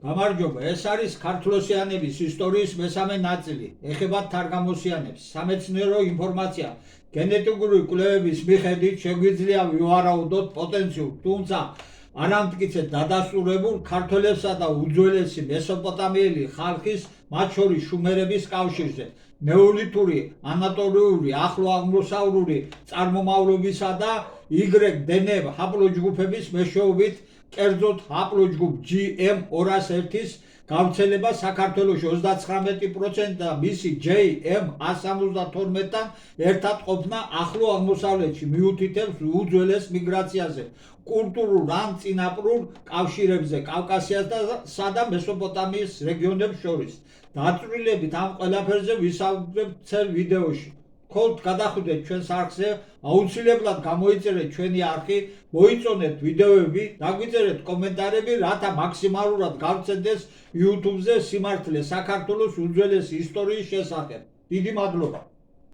გამარჯობა, ეს არის ქართლოსიანების ისტორიის მესამე ნაწილი. ეხება თარგამოსიანებს. სამეცნიერო ინფორმაცია გენეტიკური კვლევების მიხედვით შეგვიძლია ვივარაუდოთ პოტენციურ, თუმცა არამტკიცედ დადასტურებულ ქართველებსა და უძველესი მესოპოტამიელი ხალხის, მათ შორის შუმერების კავშირზე. ნეოლითური, ანატოლიური, ახლო აღმოსავლური წარმომავლობისა და Y-დნმ ჰაპლოჯგუფების მეშვეობით კერძოდ ჰაპლოჯგუფ GM201-ის გავრცელება საქართველოში 39% და მისი JM172-თან ერთად ყოფნა ახლო აღმოსავლეთში მიუთითებს უძველეს მიგრაციაზე, კულტურულ ან წინაპრულ კავშირებზე კავკასიასა და მესოპოტამიის რეგიონებს შორის. დაწვრილებით ამ ყველაფერზე ვისაუბრებთ ცელ ვიდეოში. Ხოლთ გადახვიდეთ ჩვენს არხზე, აუცილებლად გამოიწერეთ ჩვენი არხი, მოიწონეთ ვიდეოები, დაგვიწერეთ კომენტარები, რათა მაქსიმალურად გავრცელდეს YouTube-ზე სიმართლე საქართველოს უძველესი ისტორიის შესახებ. დიდი მადლობა.